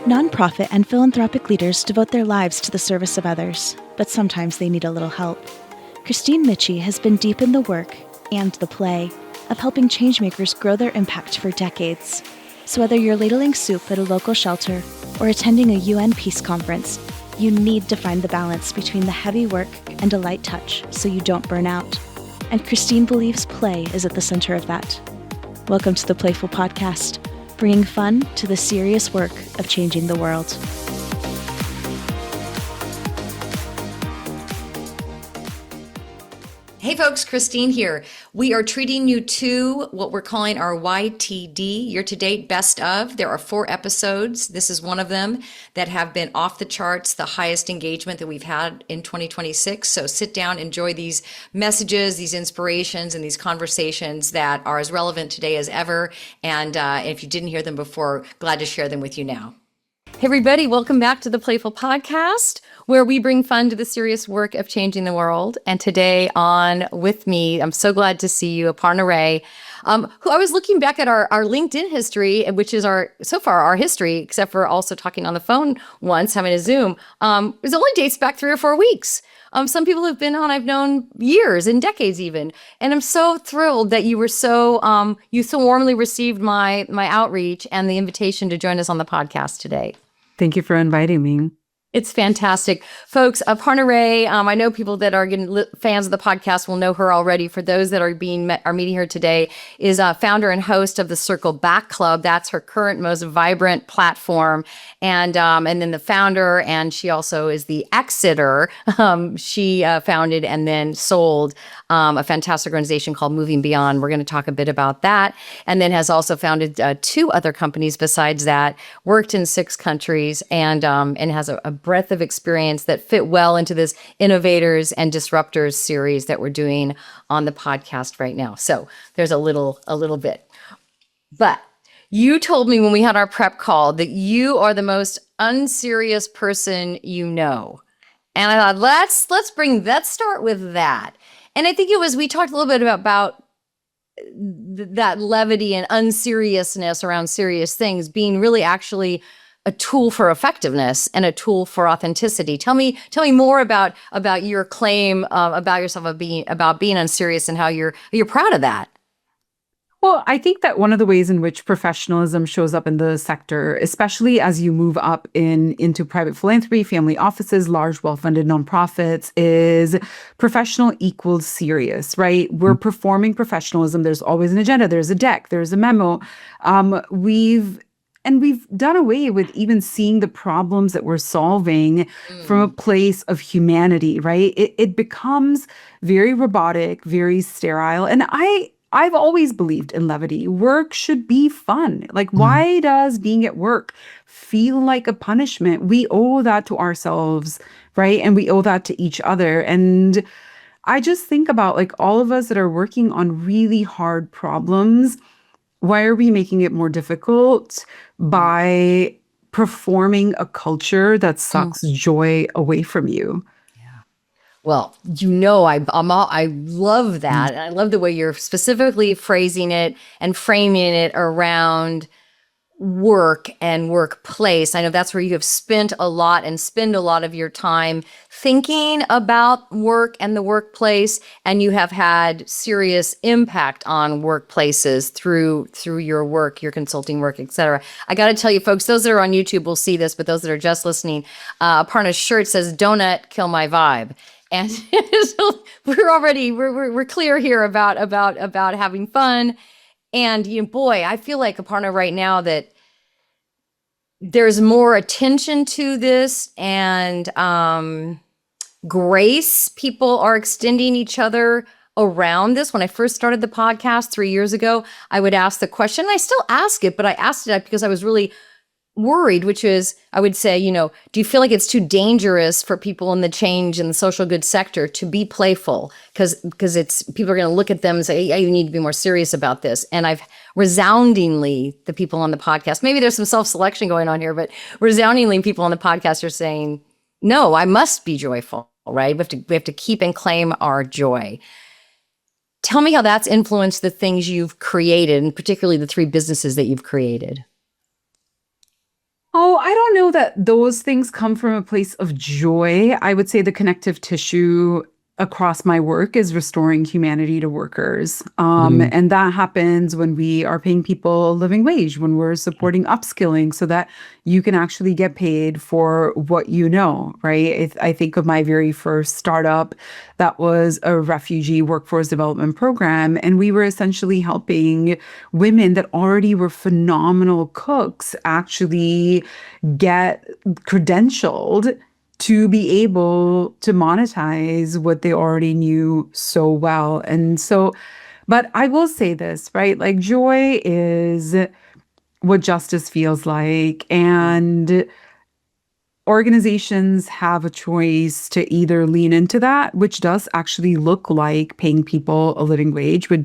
Nonprofit and philanthropic leaders devote their lives to the service of others, but sometimes they need a little help. Kristine Michie has been deep in the work and the play of helping changemakers grow their impact for decades. So whether you're ladling soup at a local shelter or attending a UN peace conference, you need to find the balance between the heavy work and a light touch so you don't burn out. And Kristine believes play is at the center of that. Welcome to the PlayFull Podcast, bringing fun to the serious work of changing the world. Hey folks, Kristine here. We are treating you to what we're calling our YTD, year-to-date best of. There are 4 episodes. This is one of them that have been off the charts, the highest engagement that we've had in 2026. So sit down, enjoy these messages, these inspirations, and these conversations that are as relevant today as ever. And if you didn't hear them before, glad to share them with you now. Hey everybody, welcome back to the PlayFull Podcast, where we bring fun to the serious work of changing the world. And today on with me, I'm so glad to see you, Aparna Rae, who I was looking back at our LinkedIn history, which is so far our history, except for also talking on the phone once, having a Zoom. It only dates back 3 or 4 weeks. Some people have been on, I've known years and decades even. And I'm so thrilled that you were you so warmly received my outreach and the invitation to join us on the podcast today. Thank you for inviting me. It's fantastic. Folks, Aparna Rae, I know people that are fans of the podcast will know her already. For those that are meeting her today, is founder and host of the Circle Back Club. That's her current most vibrant platform. And then the founder, and she also is the exiter. She founded and then sold a fantastic organization called Moving Beyond. We're going to talk a bit about that. And then has also founded 2 other companies besides that, worked in 6 countries, and has a breadth of experience that fit well into this Innovators and Disruptors series that we're doing on the podcast right now. So there's a little bit. But you told me when we had our prep call that you are the most unserious person you know. And I thought, let's start with that. And I think we talked a little bit about that levity and unseriousness around serious things being really actually a tool for effectiveness and a tool for authenticity. Tell me more about your claim about yourself about being unserious and how you're proud of that. Well, I think that one of the ways in which professionalism shows up in the sector, especially as you move up into private philanthropy, family offices, large, well-funded nonprofits, is professional equals serious, right? We're performing professionalism. There's always an agenda. There's a deck. There's a memo. We've done away with even seeing the problems that we're solving from a place of humanity, right? It becomes very robotic, very sterile. And I've always believed in levity. Work should be fun. Like, why does being at work feel like a punishment? We owe that to ourselves, right? And we owe that to each other. And I just think about like all of us that are working on really hard problems. Why are we making it more difficult by performing a culture that sucks joy away from you? Yeah. Well, I love that. And I love the way you're specifically phrasing it and framing it around work and workplace. I know that's where you have spent a lot and spend a lot of your time thinking about work and the workplace, and you have had serious impact on workplaces through your work, your consulting work, et cetera. I got to tell you, folks, those that are on YouTube will see this, but those that are just listening, Aparna's shirt says, "Donut, kill my vibe." And so we're clear here about having fun. And boy, I feel like, Aparna, right now that there's more attention to this and grace. People are extending each other around this. When I first started the podcast 3 years ago, I would ask the question, and I still ask it, but I asked it because I was really worried, which is, I would say, do you feel like it's too dangerous for people in the change in the social good sector to be playful? Because people are going to look at them and say, yeah, you need to be more serious about this. And I've resoundingly, the people on the podcast, maybe there's some self-selection going on here, but resoundingly people on the podcast are saying, no, I must be joyful, right? We have to keep and claim our joy. Tell me how that's influenced the things you've created, and particularly the 3 businesses that you've created. Oh, I don't know that those things come from a place of joy. I would say the connective tissue across my work is restoring humanity to workers. And that happens when we are paying people a living wage, when we're supporting upskilling so that you can actually get paid for what you know, right? I think of my very first startup that was a refugee workforce development program. And we were essentially helping women that already were phenomenal cooks actually get credentialed to be able to monetize what they already knew so well. And so, but I will say this, right? Like joy is what justice feels like. And organizations have a choice to either lean into that, which does actually look like paying people a living wage, which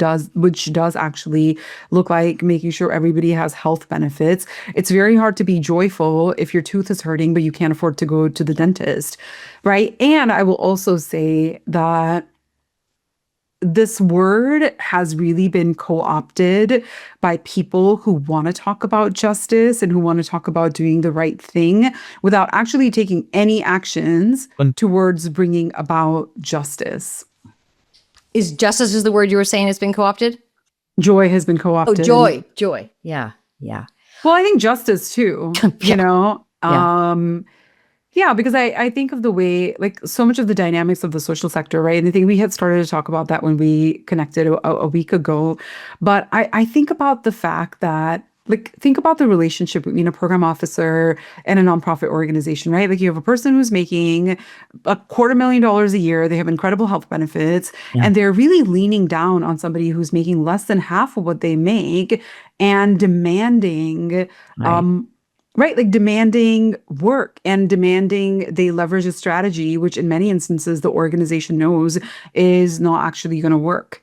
does actually look like making sure everybody has health benefits. It's very hard to be joyful if your tooth is hurting, but you can't afford to go to the dentist, right? And I will also say that this word has really been co-opted by people who want to talk about justice and who want to talk about doing the right thing without actually taking any actions towards bringing about justice. Is justice is the word you were saying has been co-opted? Joy has been co-opted. Oh, joy. Yeah. Well, I think justice too, you know? Yeah, because I think of the way, like so much of the dynamics of the social sector, right? And I think we had started to talk about that when we connected a week ago. But I think about the fact that, like, think about the relationship between a program officer and a nonprofit organization, right? Like you have a person who's making $250,000 a year. They have incredible health benefits, and they're really leaning down on somebody who's making less than half of what they make and demanding, right, like demanding work and demanding they leverage a strategy, which in many instances the organization knows is not actually going to work.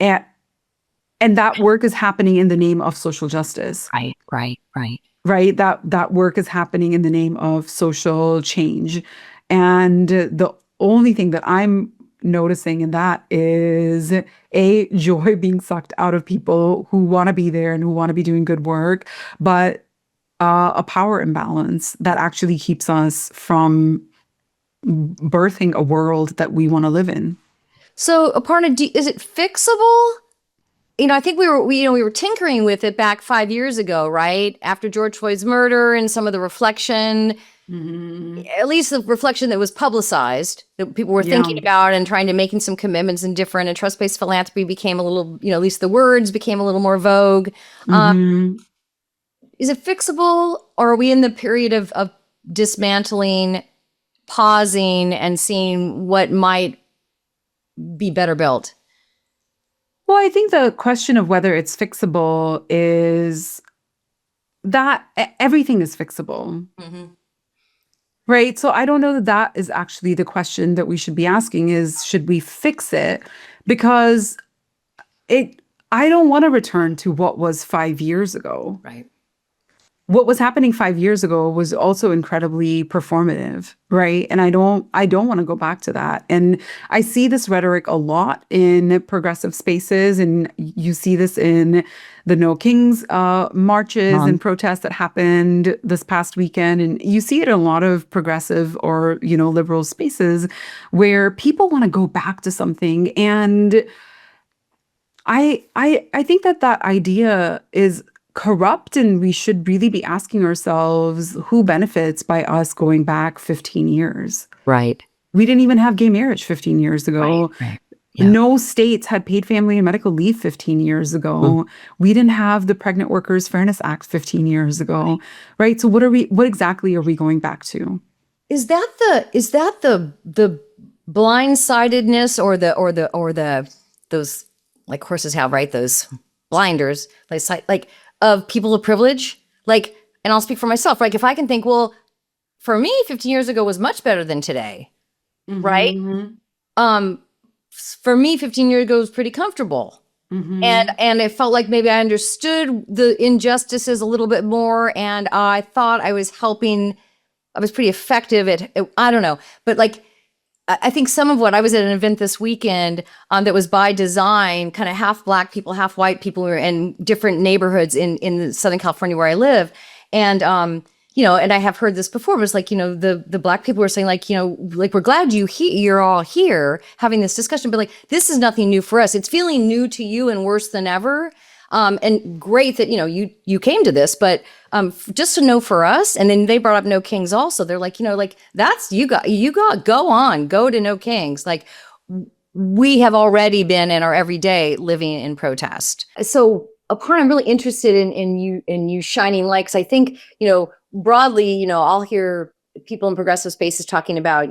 And that work is happening in the name of social justice. Right. Right? That work is happening in the name of social change. And the only thing that I'm noticing in that is joy being sucked out of people who want to be there and who want to be doing good work, but a power imbalance that actually keeps us from birthing a world that we want to live in. So, Aparna, is it fixable? You know, I think we were tinkering with it back 5 years ago, right? After George Floyd's murder and some of the reflection. At least the reflection that was publicized, that people were thinking about and trying to making some commitments and different, and trust-based philanthropy became a little, at least the words became a little more vogue. Is it fixable, or are we in the period of dismantling, pausing, and seeing what might be better built? Well, I think the question of whether it's fixable is that everything is fixable. Right. So I don't know that is actually the question that we should be asking is, should we fix it? Because I don't want to return to what was 5 years ago. Right. What was happening 5 years ago was also incredibly performative, right? And I don't want to go back to that. And I see this rhetoric a lot in progressive spaces, and you see this in the No Kings marches and protests that happened this past weekend, and you see it in a lot of progressive or liberal spaces where people want to go back to something. And I think that idea is corrupt, and we should really be asking ourselves who benefits by us going back 15 years. Right. We didn't even have gay marriage 15 years ago. Right. Yeah. No states had paid family and medical leave 15 years ago. We didn't have the Pregnant Workers Fairness Act 15 years ago. Right. So what exactly are we going back to? Is that the blindsidedness or the those, like horses have, right? Those blinders, like of people of privilege, like, and I'll speak for myself, like if I can think, well, for me, 15 years ago was much better than today, right? For me, 15 years ago was pretty comfortable. And it felt like maybe I understood the injustices a little bit more, and I thought I was helping, I was pretty effective at I don't know, but like, I think some of what I was at an event this weekend that was by design, kind of half Black people, half white people, who were in different neighborhoods in Southern California where I live. And, and I have heard this before, but it's like, the Black people were saying like, like, we're glad you're all here having this discussion, but like, this is nothing new for us. It's feeling new to you and worse than ever. And great that, you came to this, but just to know for us, and then they brought up No Kings also. They're like, like, that's, go to No Kings. Like, we have already been and are every day living in protest. So Aparna, I'm really interested in you shining light, because I think, broadly, I'll hear people in progressive spaces talking about,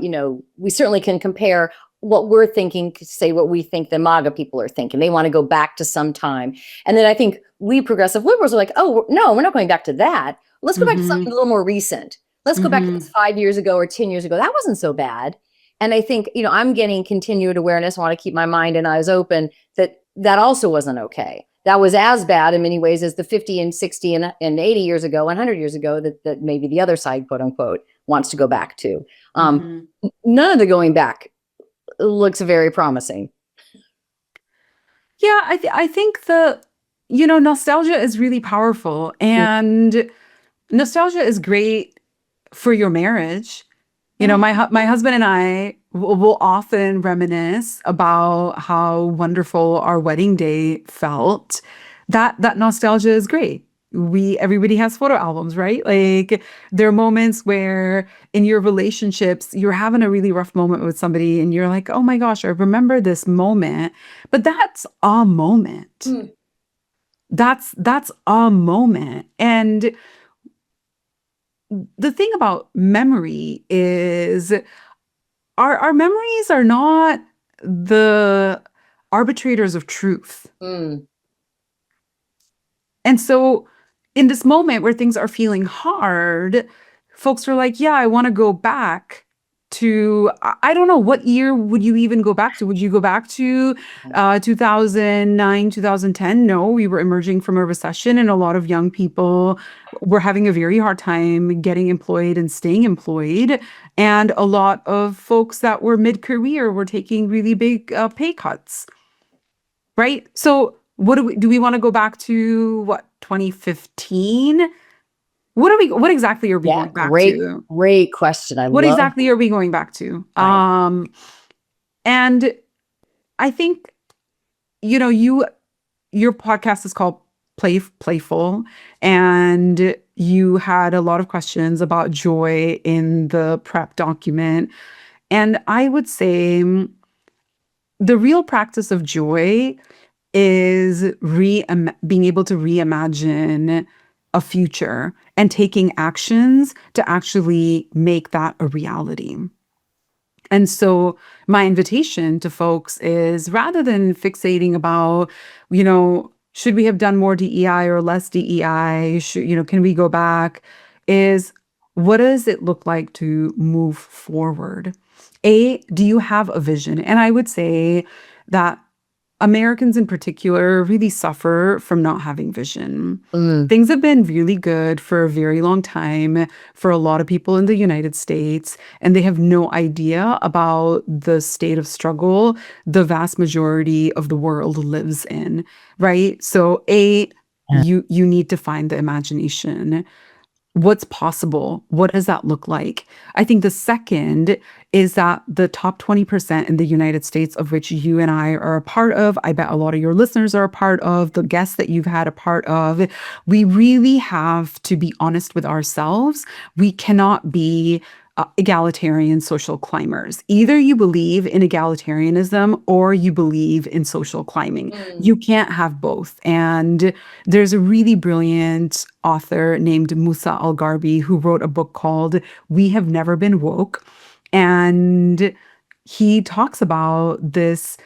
we certainly can compare what we're thinking to say what we think the MAGA people are thinking. They want to go back to some time. And then I think we progressive liberals are like, oh, no, we're not going back to that. Let's go back to something a little more recent. Let's go back to this 5 years ago or 10 years ago. That wasn't so bad. And I think, I'm getting continued awareness. I want to keep my mind and eyes open that also wasn't okay. That was as bad in many ways as the 50 and 60 and 80 years ago, 100 years ago, that maybe the other side, quote unquote, wants to go back to. None of the going back looks very promising. Yeah, I think nostalgia is really powerful, and nostalgia is great for your marriage. My husband and I will often reminisce about how wonderful our wedding day felt. That nostalgia is great. Everybody has photo albums, right? Like, there are moments where in your relationships, you're having a really rough moment with somebody and you're like, oh my gosh, I remember this moment. But that's a moment. That's a moment. And the thing about memory is our memories are not the arbitrators of truth. And so in this moment where things are feeling hard, folks are like, yeah, I want to go back to, I don't know, what year would you even go back to? Would you go back to 2009, 2010? No, we were emerging from a recession and a lot of young people were having a very hard time getting employed and staying employed. And a lot of folks that were mid-career were taking really big pay cuts, right? So what do we want to go back to, 2015? What exactly are we going back to? Great question. What exactly are we going back to? Right. And I think, your podcast is called PlayFull, and you had a lot of questions about joy in the prep document. And I would say the real practice of joy is being able to reimagine a future and taking actions to actually make that a reality. And so my invitation to folks is, rather than fixating about, should we have done more DEI or less DEI? Can we go back? Is, what does it look like to move forward? Do you have a vision? And I would say that Americans in particular really suffer from not having vision. Things have been really good for a very long time for a lot of people in the United States, and they have no idea about the state of struggle the vast majority of the world lives in, right? So you need to find the imagination. What's possible? What does that look like? I think the second is that the top 20% in the United States, of which you and I are a part of, I bet a lot of your listeners are a part of, the guests that you've had a part of, we really have to be honest with ourselves. We cannot be egalitarian social climbers. Either you believe in egalitarianism or you believe in social climbing. You can't have both. And there's a really brilliant author named Musa Al-Gharbi who wrote a book called We Have Never Been Woke. And he talks about this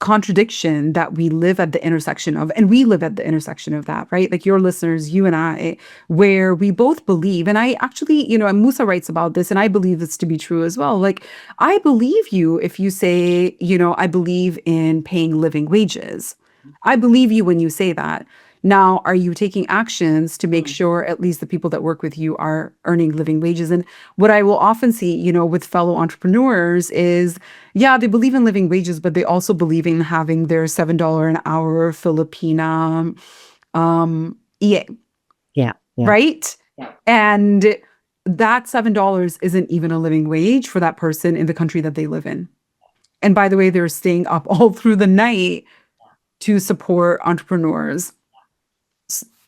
contradiction that we live at the intersection of, and we live at the intersection of that, right? Like your listeners, you and I, where we both believe, and I actually, and Musa writes about this, and I believe this to be true as well. Like, I believe you if you say, I believe in paying living wages. I believe you when you say that. Now, are you taking actions to make sure at least the people that work with you are earning living wages? And what I will often see, with fellow entrepreneurs is, yeah, they believe in living wages, but they also believe in having their $7 an hour Filipina EA. Yeah. Right? And that $7 isn't even a living wage for that person in the country that they live in. And by the way, they're staying up all through the night to support entrepreneurs.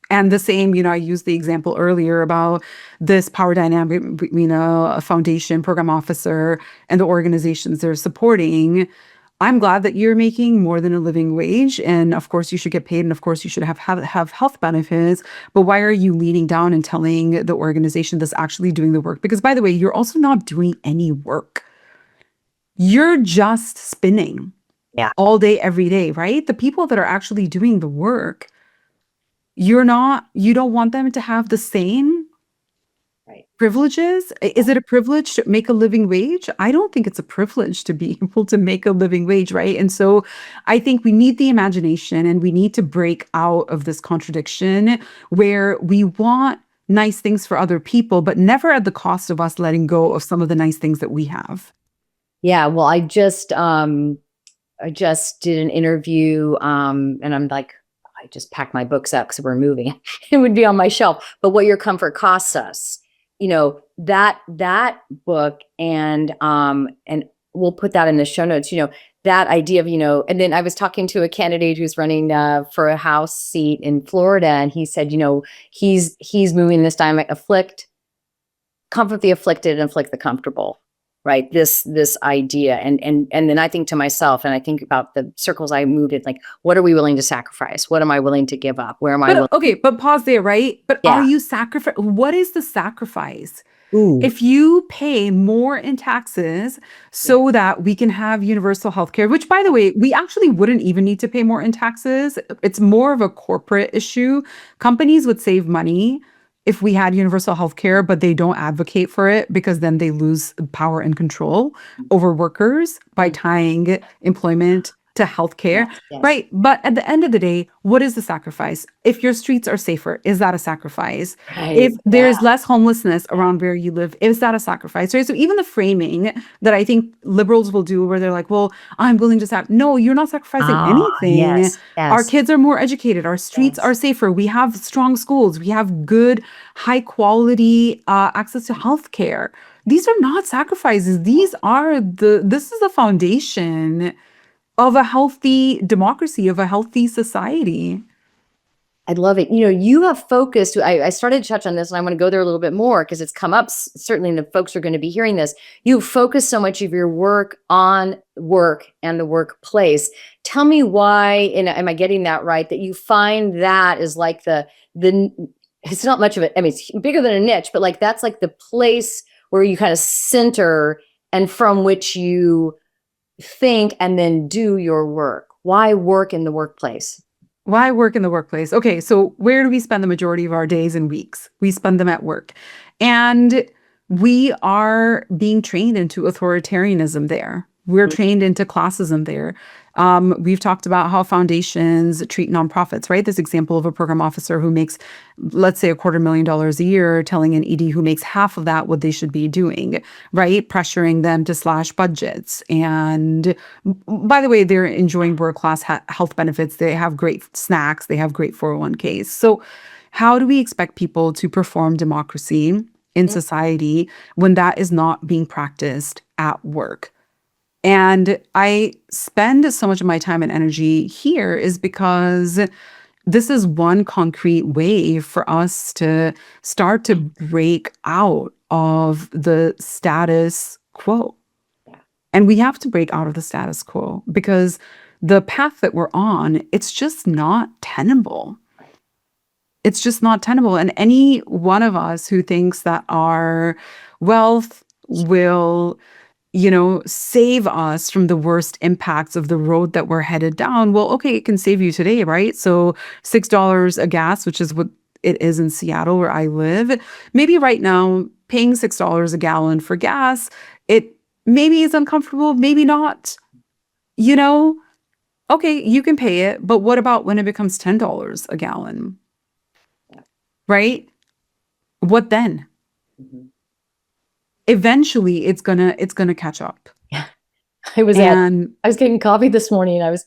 And the same, I used the example earlier about this power dynamic between a foundation program officer and the organizations they're supporting. I'm glad that you're making more than a living wage. And of course, you should get paid. And of course, you should have health benefits. But why are you leaning down and telling the organization that's actually doing the work? Because by the way, you're also not doing any work. You're just spinning all day, every day, right? The people that are actually doing the work, you don't want them to have the same privileges. Is it a privilege to make a living wage? I don't think it's a privilege to be able to make a living wage, right? And so I think we need the imagination, and we need to break out of this contradiction where we want nice things for other people, but never at the cost of us letting go of some of the nice things that we have. Yeah, well, I just did an interview, and I'm like, I just packed my books up because we're moving. It would be on my shelf. But What Your Comfort Costs Us, that book, and we'll put that in the show notes. That idea of, and then I was talking to a candidate who's running for a House seat in Florida, and he said, he's moving this time, comfort the afflicted and afflict the comfortable. Right. This idea. And then I think to myself, and I think about the circles I moved in, like, what are we willing to sacrifice? What am I willing to give up? Where am I? But pause there, right? But are you what is the sacrifice? Ooh. If you pay more in taxes so that we can have universal healthcare, which, by the way, we actually wouldn't even need to pay more in taxes. It's more of a corporate issue. Companies would save money if we had universal healthcare, but they don't advocate for it because then they lose power and control over workers by tying employment to healthcare, right? But at the end of the day, what is the sacrifice? If your streets are safer, is that a sacrifice? Right. If there's less homelessness around where you live, is that a sacrifice? Right? So even the framing that I think liberals will do, where they're like, well, I'm willing to sacrifice. No, you're not sacrificing anything. Yes. Our kids are more educated. Our streets are safer. We have strong schools. We have good, high quality access to healthcare. These are not sacrifices. This is the foundation of a healthy democracy, of a healthy society. I love it. You have focused, I started to touch on this, and I want to go there a little bit more because it's come up, certainly, and the folks are going to be hearing this. You focus so much of your work on work and the workplace. Tell me why, and am I getting that right, that you find that is like it's not much of it. I mean, it's bigger than a niche, but like that's like the place where you kind of center and from which you think and then do your work. Why work in the workplace? Why work in the workplace? Okay, so where do we spend the majority of our days and weeks? We spend them at work. And we are being trained into authoritarianism there. We're trained into classism there. We've talked about how foundations treat nonprofits, right? This example of a program officer who makes, let's say, $250,000 a year, telling an ED who makes half of that what they should be doing, right? Pressuring them to slash budgets. And by the way, they're enjoying world-class health benefits. They have great snacks. They have great 401ks. So how do we expect people to perform democracy in society when that is not being practiced at work? And I spend so much of my time and energy here is because this is one concrete way for us to start to break out of the status quo. And we have to break out of the status quo because the path that we're on, it's just not tenable. It's just not tenable. And any one of us who thinks that our wealth will save us from the worst impacts of the road that we're headed down. Well, okay, it can save you today, right? So $6 a gas, which is what it is in Seattle where I live. Maybe right now, paying $6 a gallon for gas, it maybe is uncomfortable, maybe not. Okay, you can pay it, but what about when it becomes $10 a gallon? Right? What then? Mm-hmm. Eventually it's gonna catch up. Yeah. I was getting coffee this morning. I was,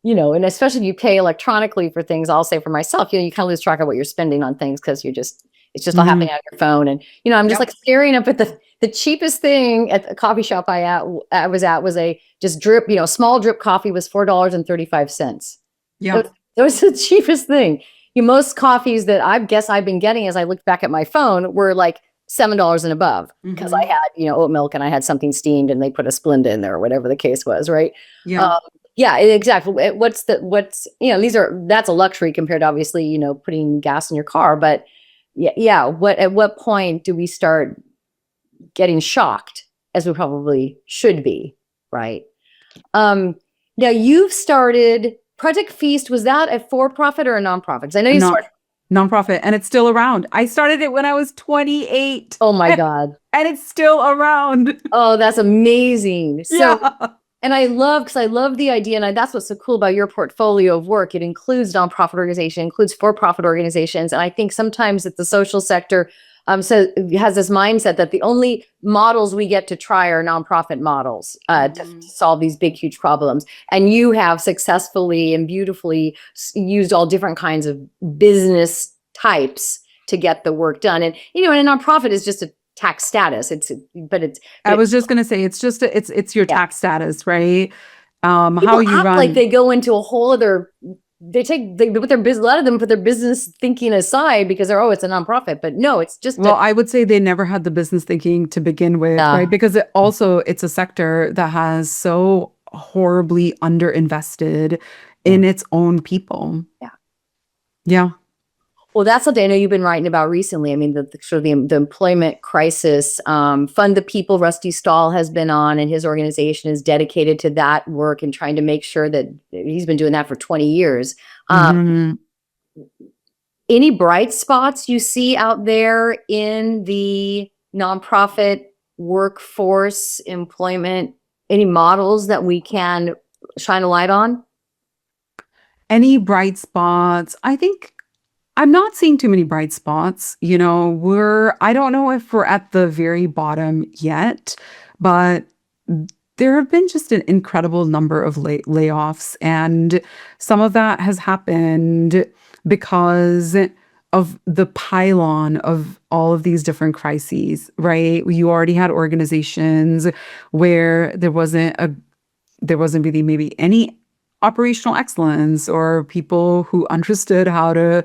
and especially you pay electronically for things, I'll say for myself, you kind of lose track of what you're spending on things because you're just, It's just all happening on your phone. And, I'm just like staring up at the cheapest thing at the coffee shop I was at was a just drip, small drip coffee was $4.35. Yeah. That was the cheapest thing. Most coffees that I guess I've been getting as I looked back at my phone were like $7 and above because I had, oat milk and I had something steamed and they put a Splenda in there or whatever the case was. Right. Yeah. Yeah, exactly. That's a luxury compared to obviously, putting gas in your car. But at what point do we start getting shocked as we probably should be? Right. Now you've started Project Feast. Was that a for-profit or a nonprofit? Because I know you started nonprofit, and it's still around. I started it when I was 28. Oh my God. And it's still around. Oh, that's amazing. So, yeah. And I love the idea, and that's what's so cool about your portfolio of work. It includes nonprofit organizations, includes for-profit organizations, and I think sometimes that the social sector has this mindset that the only models we get to try are nonprofit models to solve these big, huge problems. And you have successfully and beautifully used all different kinds of business types to get the work done. And and a nonprofit is just a tax status. I was just going to say, it's your tax status, right? How you run. Like they go into a whole other, put their business, a lot of them put their business thinking aside because it's a nonprofit, but no, it's just. Well, I would say they never had the business thinking to begin with, right? Because it's a sector that has so horribly underinvested in its own people. Yeah. Yeah. Well, that's something I know you've been writing about recently. I mean, the employment crisis. Fund the People, Rusty Stahl has been on, and his organization is dedicated to that work and trying to make sure that he's been doing that for 20 years. Any bright spots you see out there in the nonprofit workforce employment? Any models that we can shine a light on? Any bright spots? I think I'm not seeing too many bright spots. I don't know if we're at the very bottom yet, but there have been just an incredible number of layoffs. And some of that has happened because of the pylon of all of these different crises, right? You already had organizations where there wasn't really maybe any operational excellence or people who understood how to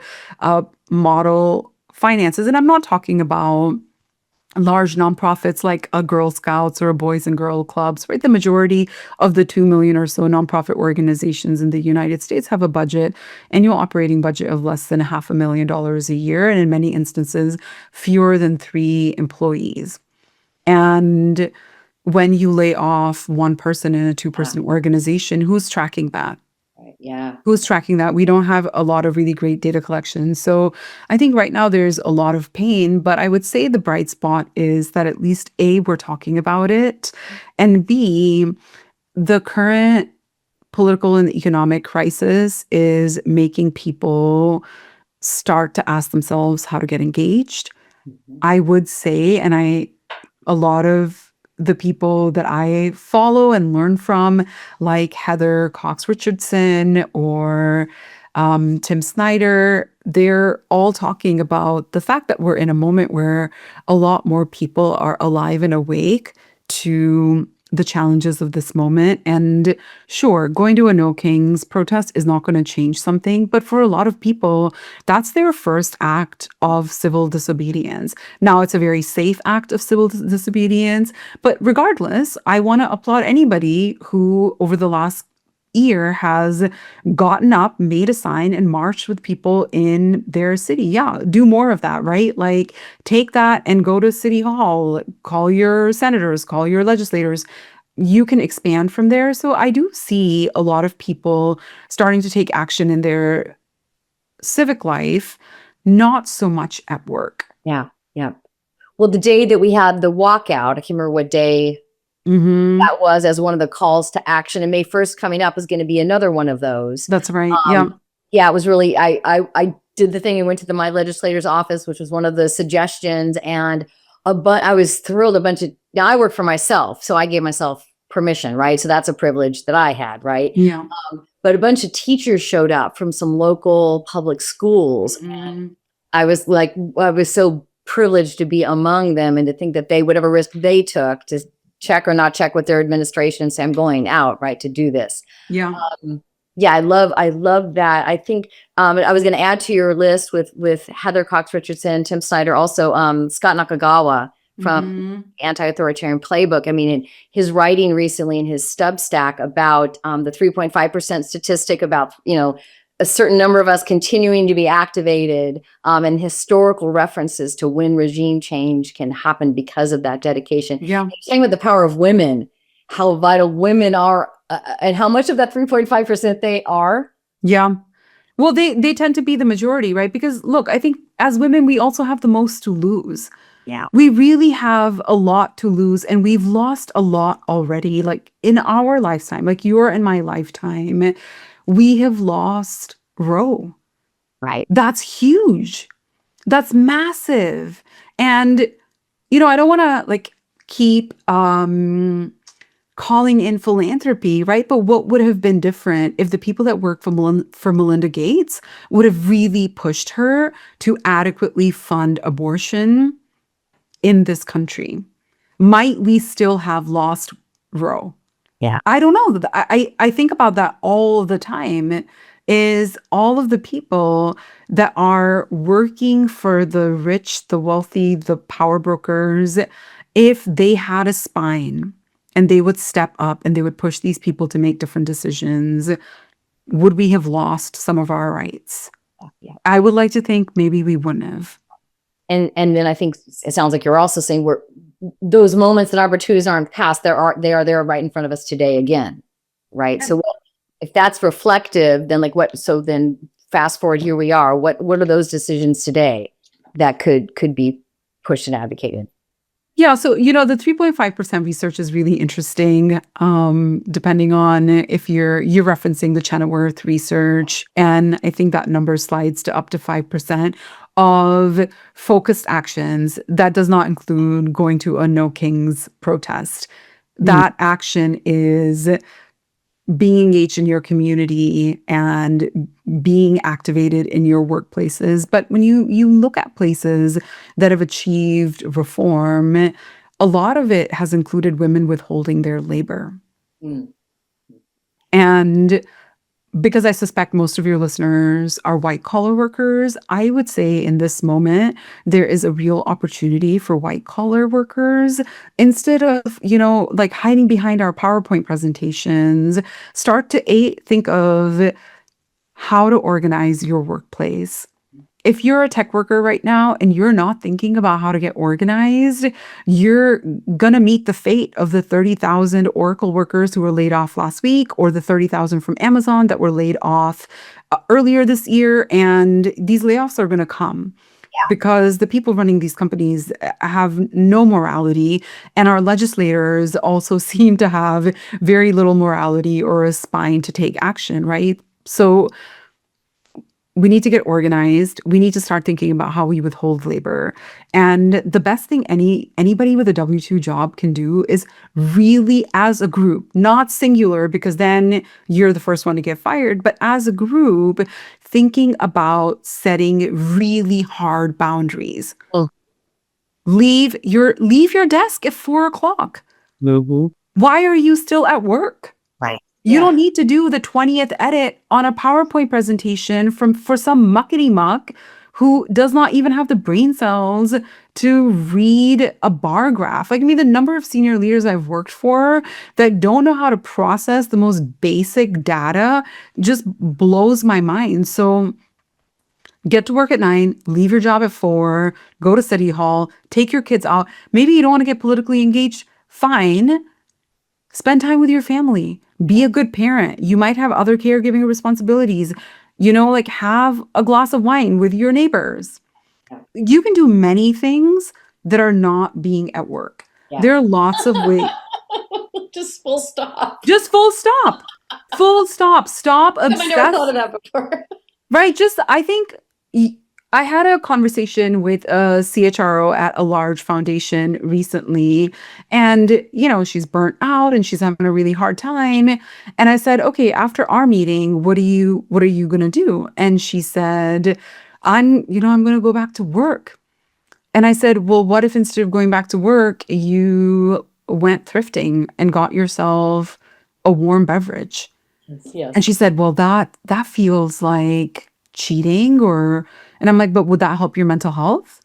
model finances. And I'm not talking about large nonprofits like a Girl Scouts or a Boys and Girl Clubs, right? The majority of the 2 million or so nonprofit organizations in the United States have a annual operating budget of less than $500,000 a year. And in many instances, fewer than 3 employees. And when you lay off one person in a 2-person organization, who's tracking that? Right. Yeah. Who's tracking that? We don't have a lot of really great data collection. So I think right now there's a lot of pain, but I would say the bright spot is that at least A, we're talking about it, and B, the current political and economic crisis is making people start to ask themselves how to get engaged. I would say, and a lot of the people that I follow and learn from, like Heather Cox Richardson or Tim Snyder, they're all talking about the fact that we're in a moment where a lot more people are alive and awake to the challenges of this moment. And sure, going to a No Kings protest is not going to change something, but for a lot of people, that's their first act of civil disobedience. Now, it's a very safe act of civil disobedience, but regardless, I want to applaud anybody who over the last year has gotten up, made a sign, and marched with people in their city. Yeah, do more of that, right? Like, take that and go to City Hall, call your senators, call your legislators. You can expand from there. So I do see a lot of people starting to take action in their civic life, not so much at work. Yeah, yeah. Well, the day that we had the walkout, I can't remember what day that was, as one of the calls to action, and May 1st coming up is going to be another one of those. That's right. Yeah, it was really, I did the thing and went to my legislator's office, which was one of the suggestions, and I was thrilled. Now I work for myself, so I gave myself permission, right? So that's a privilege that I had, right? Yeah. But a bunch of teachers showed up from some local public schools, and I was so privileged to be among them and to think that whatever risk they took to check or not check with their administration and say, I'm going out, right, to do this. Yeah. Yeah, I love that. I think I was going to add to your list with Heather Cox Richardson, Tim Snyder, also Scott Nakagawa from Anti-Authoritarian Playbook. I mean, in his writing recently in his Substack about the 3.5% statistic about, a certain number of us continuing to be activated, and historical references to when regime change can happen because of that dedication. Yeah. Saying with the power of women, how vital women are, and how much of that 3.5% they are. Yeah. Well, they tend to be the majority, right? Because look, I think as women, we also have the most to lose. Yeah. We really have a lot to lose, and we've lost a lot already. Like in our lifetime, like your and my lifetime, we have lost Roe. Right. That's huge. That's massive. And, I don't want to keep calling in philanthropy, right? But what would have been different if the people that work for Melinda Gates would have really pushed her to adequately fund abortion in this country? Might we still have lost Roe? Yeah. I don't know. I think about that all the time, is all of the people that are working for the rich, the wealthy, the power brokers, if they had a spine and they would step up and they would push these people to make different decisions, would we have lost some of our rights? Yeah. I would like to think maybe we wouldn't have. And then I think it sounds like you're also saying those moments and opportunities aren't past. They are there right in front of us today again, right? So if that's reflective, then so then fast forward, here we are. What are those decisions today that could be pushed and advocated? Yeah, so the 3.5% research is really interesting, depending on if you're referencing the Chenoweth research, and I think that number slides to up to 5% of focused actions. That does not include going to a No Kings protest. That action is being engaged in your community and being activated in your workplaces. But when you look at places that have achieved reform, a lot of it has included women withholding their labor. And because I suspect most of your listeners are white collar workers, I would say in this moment, there is a real opportunity for white collar workers. Instead of, hiding behind our PowerPoint presentations, start to think of how to organize your workplace. If you're a tech worker right now and you're not thinking about how to get organized, you're going to meet the fate of the 30,000 Oracle workers who were laid off last week, or the 30,000 from Amazon that were laid off earlier this year. And these layoffs are going to come because the people running these companies have no morality. And our legislators also seem to have very little morality or a spine to take action, right? So we need to get organized. We need to start thinking about how we withhold labor. And the best thing anybody with a W-2 job can do is really, as a group, not singular, because then you're the first one to get fired, but as a group, thinking about setting really hard boundaries. Leave your desk at 4:00. Why are you still at work? Right. You don't need to do the 20th edit on a PowerPoint presentation for some muckety muck who does not even have the brain cells to read a bar graph. The number of senior leaders I've worked for that don't know how to process the most basic data just blows my mind. So get to work at 9, leave your job at 4, go to City Hall, take your kids out. Maybe you don't want to get politically engaged. Fine. Spend time with your family. Be a good parent. You might have other caregiving responsibilities. Have a glass of wine with your neighbors. You can do many things that are not being at work. Yeah. There are lots of ways. Just full stop. Just full stop. Full stop. Stop obsessing. I never thought of that before. Right. I think I had a conversation with a CHRO at a large foundation recently, and, she's burnt out and she's having a really hard time. And I said, okay, after our meeting, what are you going to do? And she said, I'm going to go back to work. And I said, well, what if instead of going back to work, you went thrifting and got yourself a warm beverage? Yes. And she said, well, that feels like cheating and I'm like, but would that help your mental health?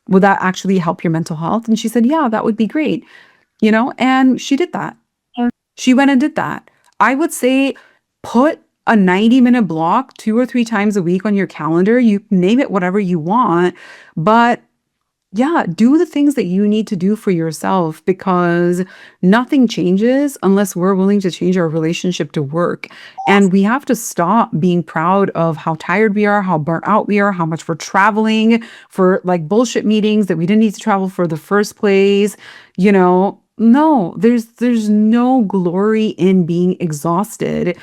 Would that actually help your mental health? And she said, yeah, that would be great. And she did that. She went and did that. I would say put a 90-minute block 2 or 3 times a week on your calendar. You name it whatever you want, but yeah, do the things that you need to do for yourself, because nothing changes unless we're willing to change our relationship to work. And we have to stop being proud of how tired we are, how burnt out we are, how much we're traveling for like bullshit meetings that we didn't need to travel for the first place. No, there's no glory in being exhausted.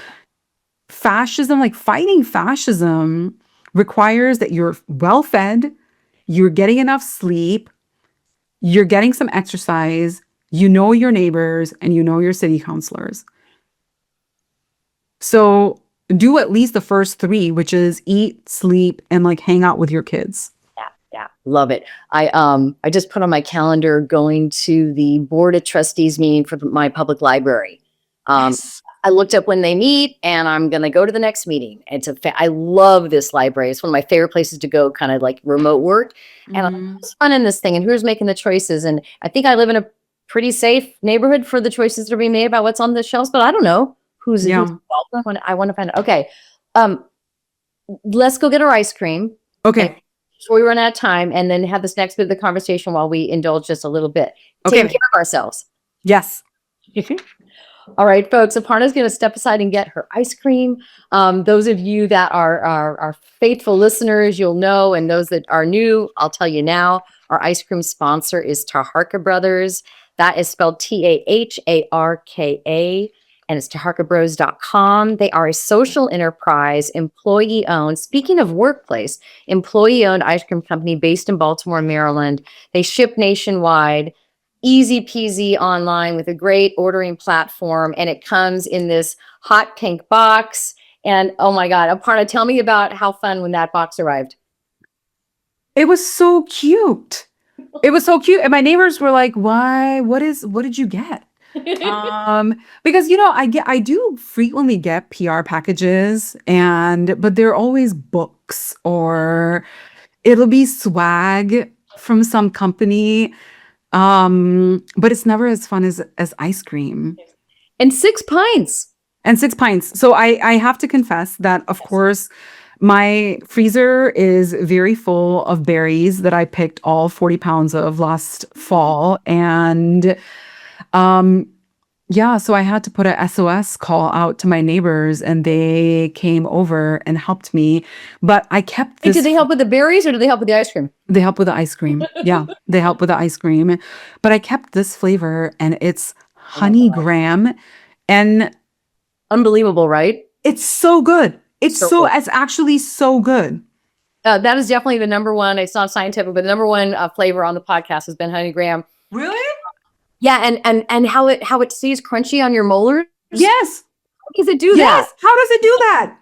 Fascism, like fighting fascism, requires that you're well fed, you're getting enough sleep, you're getting some exercise, you know your neighbors, and you know your city councilors. So do at least the first 3, which is eat, sleep, and like hang out with your kids. Yeah, love it. I just put on my calendar going to the board of trustees meeting for my public library. Yes. I looked up when they meet, and I'm going to go to the next meeting. I love this library. It's one of my favorite places to go, kind of like remote work. And it's fun in this thing. And who's making the choices? And I think I live in a pretty safe neighborhood for the choices that are being made about what's on the shelves, but I don't know who's involved. I want to find out. Okay. Let's go get our ice cream. Okay. Before we run out of time, and then have this next bit of the conversation while we indulge just a little bit. Okay. Taking care of ourselves. Yes. All right, folks, Aparna's going to step aside and get her ice cream. Those of you that are faithful listeners, you'll know, and those that are new, I'll tell you now, our ice cream sponsor is Taharka Brothers. That is spelled Taharka, and it's taharkabros.com. They are a social enterprise, employee-owned. Speaking of workplace, employee-owned ice cream company based in Baltimore, Maryland. They ship nationwide. Easy peasy online with a great ordering platform, and it comes in this hot pink box. And oh my God, Aparna, tell me about how fun when that box arrived. It was so cute. It was so cute, and my neighbors were like, "Why? What did you get?" Because I do frequently get PR packages, but they're always books or it'll be swag from some company. But it's never as fun as ice cream. And 6 pints. So I have to confess that, of course, my freezer is very full of berries that I picked all 40 pounds of last fall. And so I had to put a SOS call out to my neighbors, and they came over and helped me. But I kept this. Did they help with the berries, or did they help with the ice cream? They help with the ice cream. Yeah, they help with the ice cream. But I kept this flavor, and it's honey graham. And unbelievable, right? It's so good. It's actually so good. That is definitely the number one. It's not scientific, but the number one flavor on the podcast has been honey graham. Really? Yeah, and how it stays crunchy on your molars. Yes. How does it do that? Yes. How does it do that?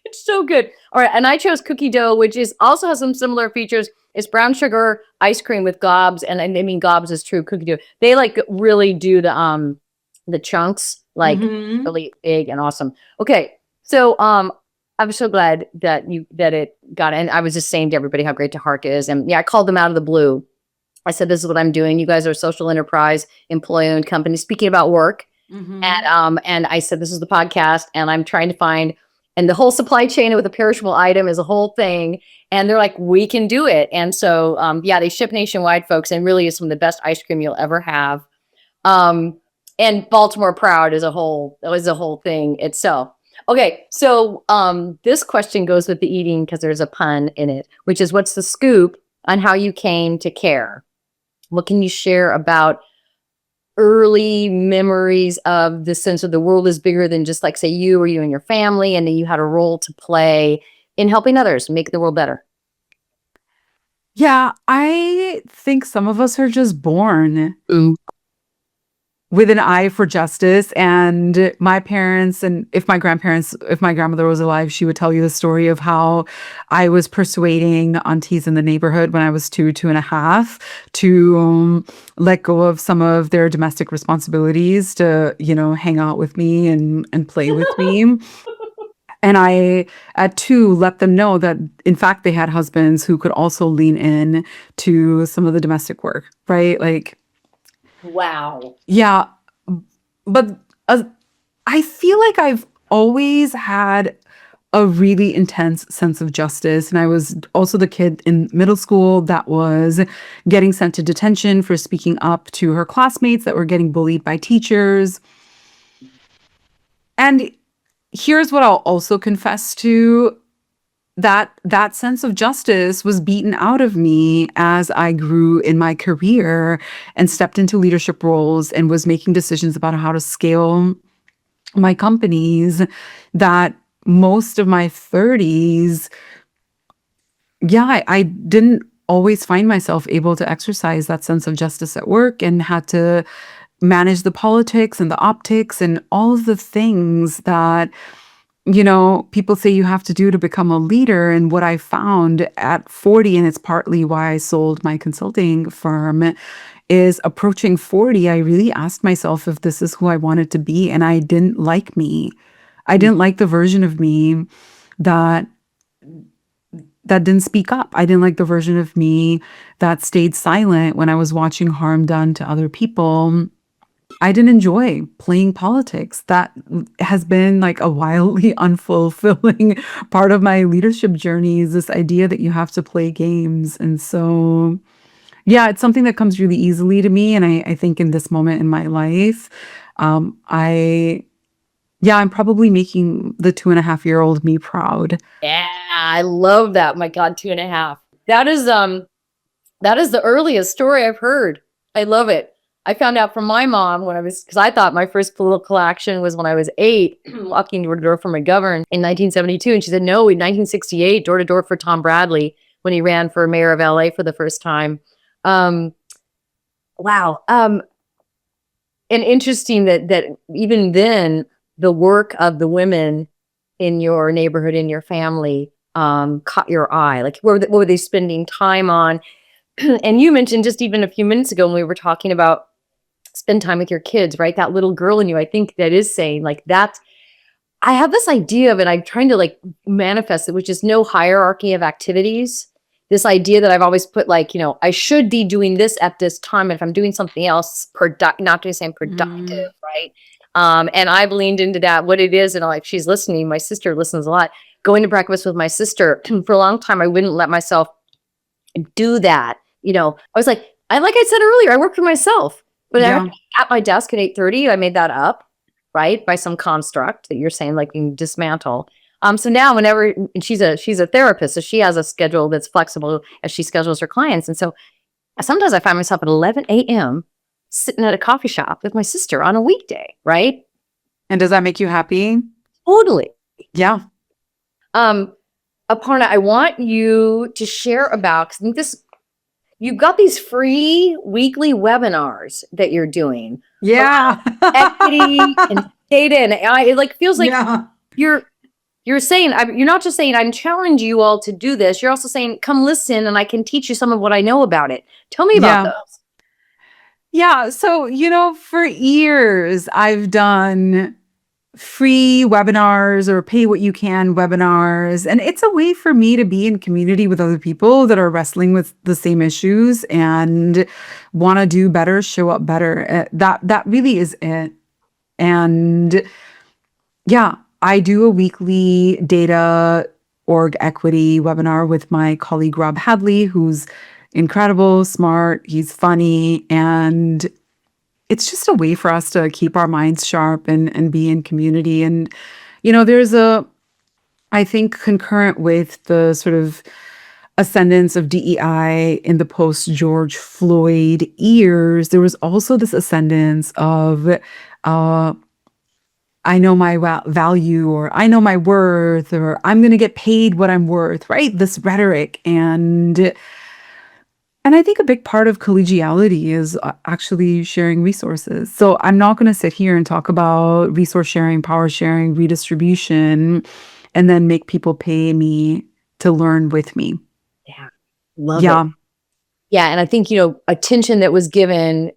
It's so good. All right, and I chose cookie dough, which also has some similar features. It's brown sugar ice cream with gobs, and I mean gobs is true cookie dough. They like really do the chunks like really big and awesome. Okay, so I'm so glad that it got it. And I was just saying to everybody how great Taharka is, and yeah, I called them out of the blue. I said, this is what I'm doing. You guys are a social enterprise, employee-owned company. Speaking about work, and I said, this is the podcast, and I'm trying to find, and the whole supply chain with a perishable item is a whole thing. And they're like, we can do it. And so, they ship nationwide, folks, and really is some of the best ice cream you'll ever have. And Baltimore Proud is a whole thing itself. Okay, so this question goes with the eating because there's a pun in it, which is, what's the scoop on how you came to care? What can you share about early memories of the sense of the world is bigger than just like, say, you or you and your family, and that you had a role to play in helping others make the world better? Yeah, I think some of us are just born with an eye for justice. And my parents, and if my grandmother was alive, she would tell you the story of how I was persuading aunties in the neighborhood when I was 2.5, to let go of some of their domestic responsibilities to, hang out with me and play with me. And I, at 2, let them know that, in fact, they had husbands who could also lean in to some of the domestic work, right? Like, wow. yeah. But I feel like I've always had a really intense sense of justice. And I was also the kid in middle school that was getting sent to detention for speaking up to her classmates that were getting bullied by teachers. And here's what I'll also confess to. That sense of justice was beaten out of me as I grew in my career and stepped into leadership roles and was making decisions about how to scale my companies, that most of my 30s, I didn't always find myself able to exercise that sense of justice at work, and had to manage the politics and the optics and all of the things that people say you have to do to become a leader. And what I found at 40, and it's partly why I sold my consulting firm, is approaching 40, I really asked myself if this is who I wanted to be. And I didn't like me. I didn't like the version of me that didn't speak up. I didn't like the version of me that stayed silent when I was watching harm done to other people. I didn't enjoy playing politics. That has been like a wildly unfulfilling part of my leadership journey, is this idea that you have to play games. And so, it's something that comes really easily to me. And I think in this moment in my life, I'm probably making the 2.5-year-old me proud. Yeah, I love that. My God, 2.5. That is the earliest story I've heard. I love it. I found out from my mom because I thought my first political action was when I was 8, walking door to door for McGovern in 1972. And she said, no, in 1968, door to door for Tom Bradley when he ran for mayor of LA for the first time. Wow. And interesting that even then, the work of the women in your neighborhood, in your family, caught your eye. Like, what were they spending time on? And you mentioned just even a few minutes ago when we were talking about spend time with your kids, right? That little girl in you, I think that is saying like that. I have this idea of it. I'm trying to like manifest it, which is no hierarchy of activities. This idea that I've always put like, I should be doing this at this time. And if I'm doing something else, not doing something productive, right? And I've leaned into that, what it is. And like, she's listening. My sister listens a lot. Going to breakfast with my sister for a long time, I wouldn't let myself do that. I was like I said earlier, I work for myself. But at my desk at 8:30, I made that up, right? By some construct that you're saying, like, you can dismantle. So now whenever, and she's a therapist, so she has a schedule that's flexible as she schedules her clients. And so sometimes I find myself at 11 a.m. sitting at a coffee shop with my sister on a weekday, right? And does that make you happy? Totally. Yeah. Aparna, I want you to share about, because I think you've got these free weekly webinars that you're doing. Yeah. Equity and data and AI. It like feels like you're saying, you're not just saying, I'm challenging you all to do this. You're also saying, come listen and I can teach you some of what I know about it. Tell me about those. Yeah. So, for years I've done free webinars or pay what you can webinars. And it's a way for me to be in community with other people that are wrestling with the same issues and want to do better, show up better. That really is it. And I do a weekly data org equity webinar with my colleague, Rob Hadley, who's incredible, smart, he's funny, and it's just a way for us to keep our minds sharp and be in community. And, there's I think concurrent with the sort of ascendance of DEI in the post-George Floyd years, there was also this ascendance of I know my value, or I know my worth, or I'm going to get paid what I'm worth, right? This rhetoric. And And I think a big part of collegiality is actually sharing resources. So I'm not going to sit here and talk about resource sharing, power sharing, redistribution, and then make people pay me to learn with me. Yeah. Love it. Yeah. Yeah. And I think, attention that was given,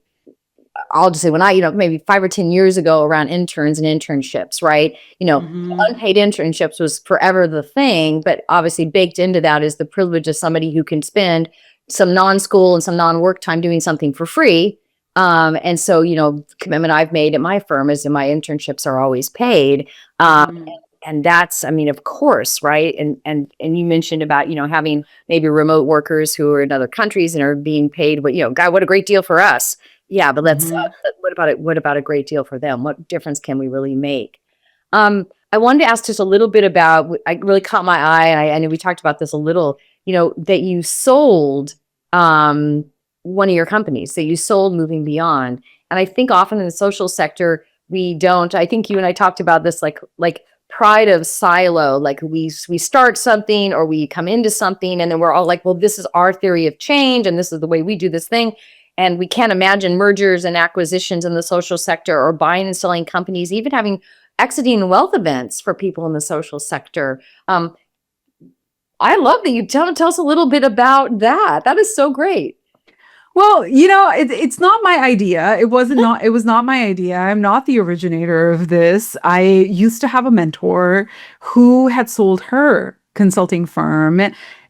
I'll just say when maybe 5 or 10 years ago around interns and internships, right? Unpaid internships was forever the thing, but obviously baked into that is the privilege of somebody who can spend some non-school and some non-work time doing something for free. And so, commitment I've made at my firm is that my internships are always paid. And that's, of course, right. And you mentioned about, having maybe remote workers who are in other countries and are being paid, but, God, what a great deal for us. Yeah, but let's, what about it? What about a great deal for them? What difference can we really make? I wanted to ask just a little bit about, I really caught my eye, and I know we talked about this a little, that you sold one of your companies, that you sold Moving Beyond. And I think often in the social sector, we don't, I think you and I talked about this, like pride of silo, like we start something or we come into something and then we're all like, well, this is our theory of change and this is the way we do this thing. And we can't imagine mergers and acquisitions in the social sector or buying and selling companies, even having exiting wealth events for people in the social sector. I love that you tell us a little bit about that. That is so great. Well, it's not my idea. It was not my idea. I'm not the originator of this. I used to have a mentor who had sold her consulting firm.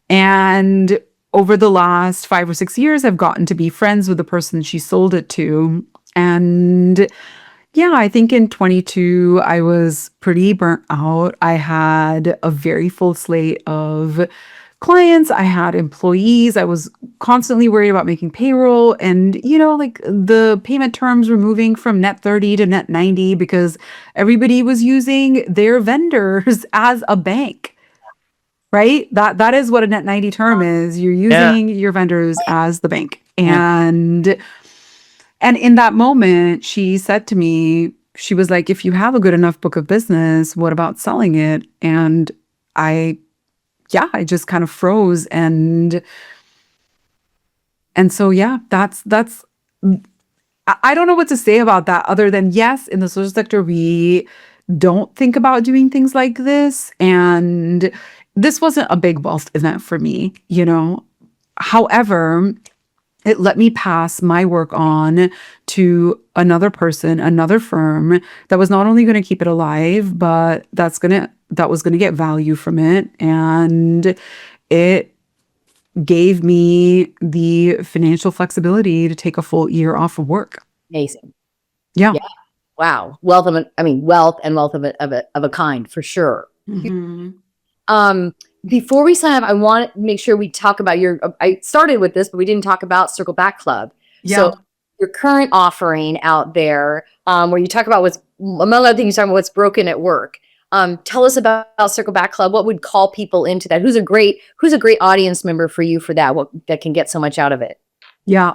And over the last 5 or 6 years, I've gotten to be friends with the person she sold it to. And yeah, I think in 22, I was pretty burnt out. I had a very full slate of clients. I had employees. I was constantly worried about making payroll. And, like the payment terms were moving from net 30 to net 90 because everybody was using their vendors as a bank, right? That is what a net 90 term is. You're using your vendors as the bank. And in that moment, she said to me, she was like, if you have a good enough book of business, what about selling it? And I just kind of froze. And so, that's, I don't know what to say about that other than, yes, in the social sector, we don't think about doing things like this. And this wasn't a big wealth event for me, However, it let me pass my work on to another person, another firm that was not only going to keep it alive, but that was going to get value from it. And it gave me the financial flexibility to take a full year off of work. Amazing. Yeah. Wow. Wealth and wealth of a kind, for sure. Before we sign up, I want to make sure we talk about I started with this, but we didn't talk about Circle Back Club. Yeah. So your current offering out there, where you talk about among other things, you talk about what's broken at work. Tell us about Circle Back Club. What would call people into that? Who's a great audience member for you for that? What that can get so much out of it? Yeah,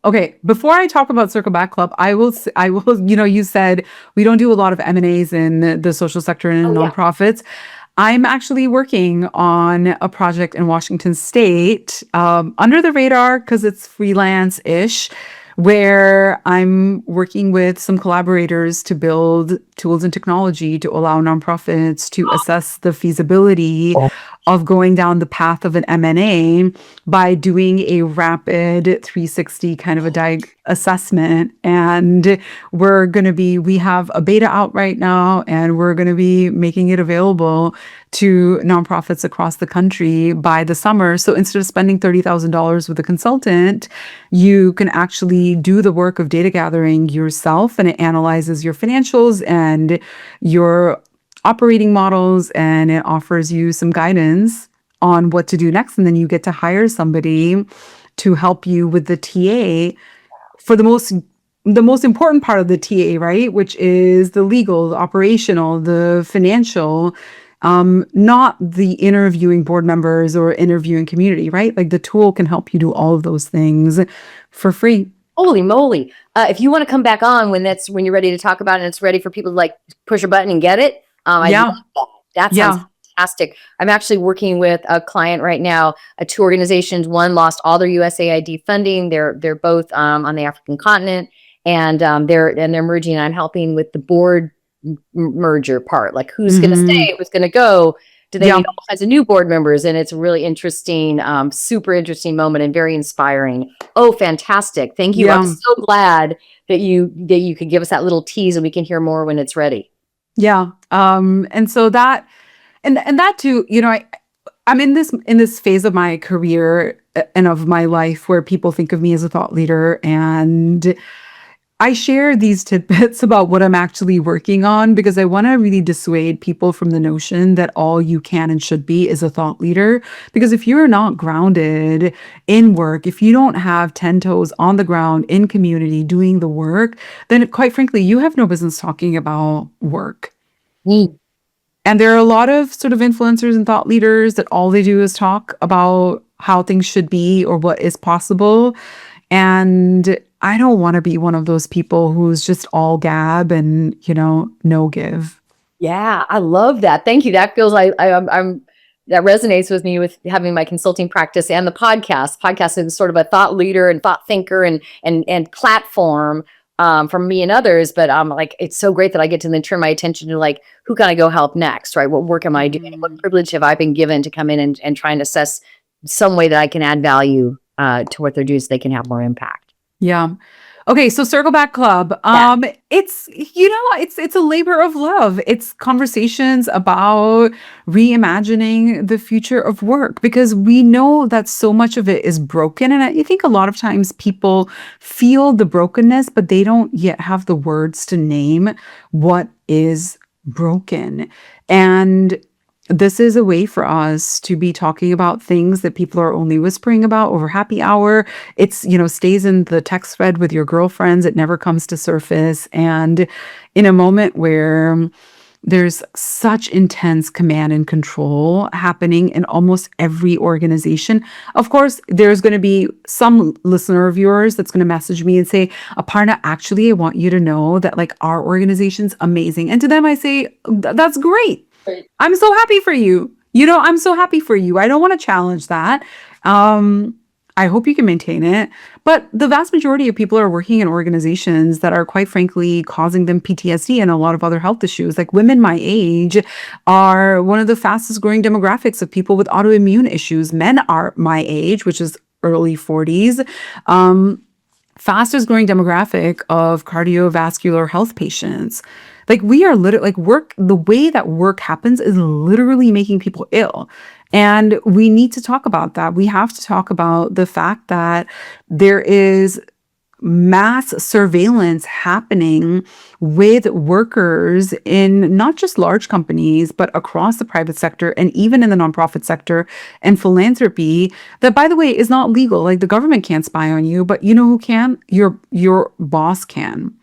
okay. Before I talk about Circle Back Club, I will, you said we don't do a lot of M&As in the social sector and nonprofits. I'm actually working on a project in Washington State, under the radar because it's freelance-ish, where I'm working with some collaborators to build tools and technology to allow nonprofits to assess the feasibility of going down the path of an M&A by doing a rapid 360 kind of a assessment. And we have a beta out right now, and we're going to be making it available to nonprofits across the country by the summer. So instead of spending $30,000 with a consultant, you can actually do the work of data gathering yourself, and it analyzes your financials and your operating models, and it offers you some guidance on what to do next. And then you get to hire somebody to help you with the TA for the most important part of the TA, right? Which is the legal, the operational, the financial, not the interviewing board members or interviewing community, right? Like the tool can help you do all of those things for free. Holy moly. If you want to come back on when you're ready to talk about it and it's ready for people to like push a button and get it, I love that. That sounds fantastic. I'm actually working with a client right now, two organizations. One lost all their USAID funding. They're both on the African continent, and they're merging. And I'm helping with the board merger part, like who's going to stay, who's going to go. Do they need all kinds of new board members? And it's a really interesting, super interesting moment and very inspiring. Oh, fantastic. Thank you. I'm so glad that you could give us that little tease and we can hear more when it's ready. Yeah. And so that, and that too, I'm in this phase of my career and of my life where people think of me as a thought leader, and I share these tidbits about what I'm actually working on because I want to really dissuade people from the notion that all you can and should be is a thought leader. Because if you're not grounded in work, if you don't have 10 toes on the ground in community doing the work, then quite frankly, you have no business talking about work. And there are a lot of sort of influencers and thought leaders that all they do is talk about how things should be or what is possible. And I don't want to be one of those people who's just all gab and, no give. Yeah, I love that. Thank you. That feels like I'm that resonates with me with having my consulting practice and the podcast. Podcast is sort of a thought leader and thought thinker and platform for me and others. But like, it's so great that I get to then turn my attention to like, who can I go help next, right? What work am I doing? What privilege have I been given to come in and try and assess some way that I can add value to what they're doing so they can have more impact. Yeah. Okay. So Circle Back Club, it's a labor of love. It's conversations about reimagining the future of work because we know that so much of it is broken. And I think a lot of times people feel the brokenness, but they don't yet have the words to name what is broken. And this is a way for us to be talking about things that people are only whispering about over happy hour. It's, stays in the text thread with your girlfriends. It never comes to surface. And in a moment where there's such intense command and control happening in almost every organization. Of course, there's going to be some listener of yours that's going to message me and say, Aparna, actually, I want you to know that like our organization's amazing. And to them, I say, that's great. I'm so happy for you. I'm so happy for you. I don't want to challenge that. I hope you can maintain it. But the vast majority of people are working in organizations that are quite frankly causing them PTSD and a lot of other health issues. Like women my age are one of the fastest growing demographics of people with autoimmune issues. Men are my age, which is early 40s. Fastest growing demographic of cardiovascular health patients. Like we are literally like work, the way that work happens is literally making people ill. And we need to talk about that. We have to talk about the fact that there is mass surveillance happening with workers in not just large companies, but across the private sector and even in the nonprofit sector and philanthropy that, by the way, is not legal. Like the government can't spy on you, but you know who can? Your boss can.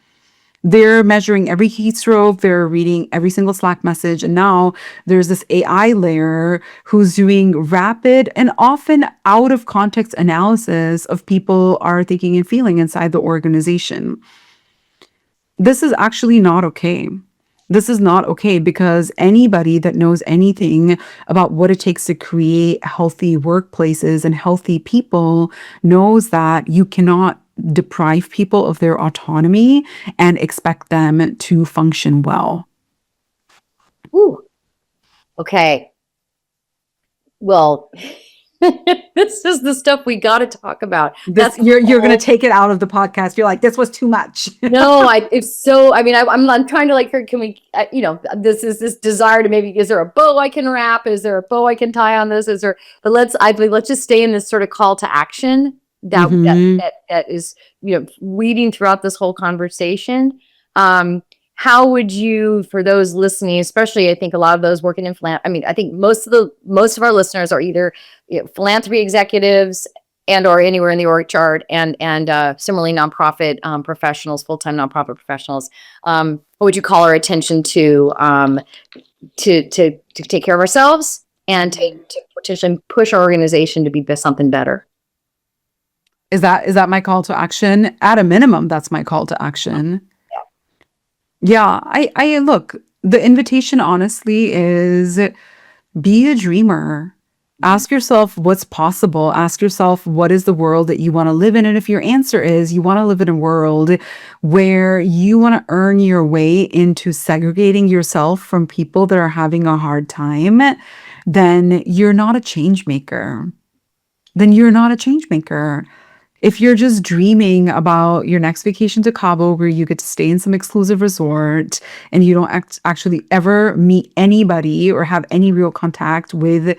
They're measuring every keystroke, they're reading every single Slack message. And now there's this AI layer who's doing rapid and often out of context analysis of people are thinking and feeling inside the organization. This is actually not okay. This is not okay because anybody that knows anything about what it takes to create healthy workplaces and healthy people knows that you cannot deprive people of their autonomy and expect them to function well. Ooh. Okay. Well, this is the stuff we got to talk about. You're going to take it out of the podcast. You're like, this was too much. No, I'm trying to like, can we, this is this desire to maybe, is there a bow I can wrap? Is there a bow I can tie on this? But let's just stay in this sort of call to action that is, weeding throughout this whole conversation. How would you, for those listening, especially I think a lot of those working in philanthropy, I think most of our listeners are either philanthropy executives and or anywhere in the org chart and similarly nonprofit professionals, full-time nonprofit professionals. What would you call our attention to take care of ourselves and to potentially push our organization to be something better? Is that my call to action? At a minimum, that's my call to action. Yeah, I look, the invitation honestly is Be a dreamer. Ask yourself what's possible. Ask yourself, what is the world that you want to live in? And if your answer is you want to live in a world where you want to earn your way into segregating yourself from people that are having a hard time, then you're not a change maker. If you're just dreaming about your next vacation to Cabo where you get to stay in some exclusive resort and you don't actually ever meet anybody or have any real contact with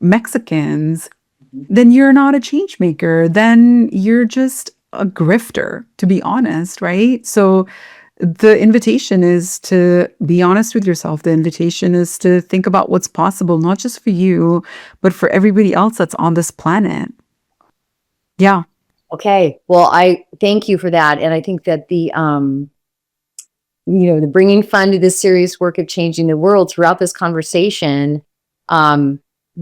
Mexicans, then you're not a change maker. Then you're just a grifter, to be honest, right? So the invitation is to be honest with yourself. The invitation is to think about what's possible, not just for you, but for everybody else that's on this planet. Yeah. Okay. Well, I thank you for that. And I think that the bringing fun to this serious work of changing the world throughout this conversation,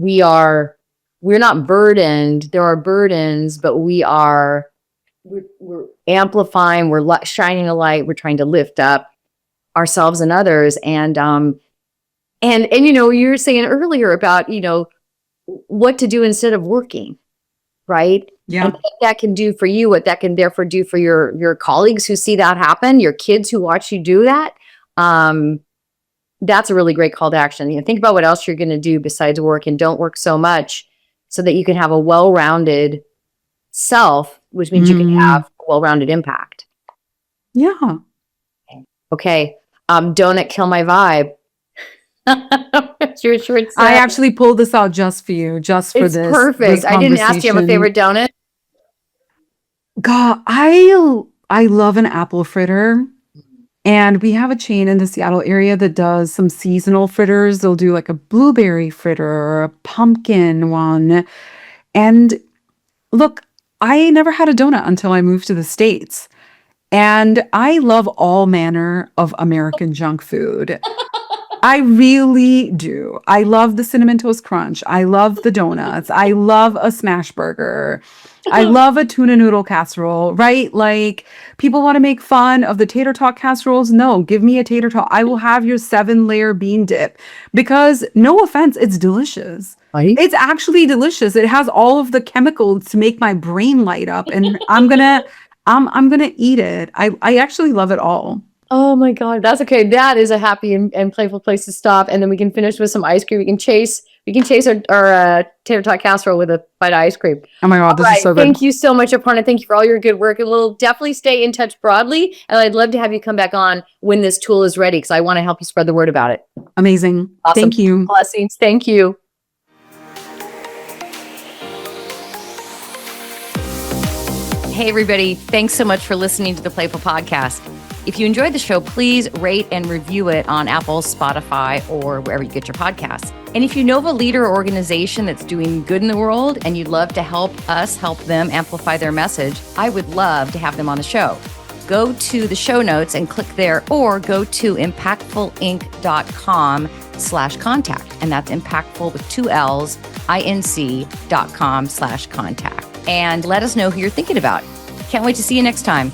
we're not burdened. There are burdens, but we're amplifying, we're shining a light. We're trying to lift up ourselves and others. And you were saying earlier about, what to do instead of working, right? Yeah. And what that can do for you, what that can therefore do for your colleagues who see that happen, your kids who watch you do that. That's a really great call to action. Think about what else you're going to do besides work, and don't work so much so that you can have a well-rounded self, which means you can have a well-rounded impact. Yeah. Okay. Donut kill my vibe. I actually pulled this out just for you, just for it's this. Perfect. This I didn't ask you. I have a favorite donut. God, I love an apple fritter. And we have a chain in the Seattle area that does some seasonal fritters. They'll do like a blueberry fritter or a pumpkin one. And look, I never had a donut until I moved to the States. And I love all manner of American junk food. I really do. I love the Cinnamon Toast Crunch. I love the donuts. I love a smash burger. I love a tuna noodle casserole, right? Like, people want to make fun of the tater tot casseroles. No, give me a tater tot. I will have your 7-layer bean dip because, no offense, it's delicious. Right? It's actually delicious. It has all of the chemicals to make my brain light up, and I'm gonna eat it. I actually love it all. Oh my God, that's okay. That is a happy and playful place to stop, and then we can finish with some ice cream. We can chase our tater tot casserole with a bite of ice cream. Oh my God, this is so good. Thank you so much, Aparna. Thank you for all your good work, and we'll definitely stay in touch broadly. And I'd love to have you come back on when this tool is ready, because I want to help you spread the word about it. Amazing. Awesome. Thank you. Blessings. Thank you. Hey, everybody. Thanks so much for listening to the PlayFull Podcast. If you enjoyed the show, please rate and review it on Apple, Spotify, or wherever you get your podcasts. And if you know of a leader or organization that's doing good in the world and you'd love to help us help them amplify their message, I would love to have them on the show. Go to the show notes and click there, or go to impactfulinc.com/contact. And that's impactful with 2 L's, inc.com/contact. And let us know who you're thinking about. Can't wait to see you next time.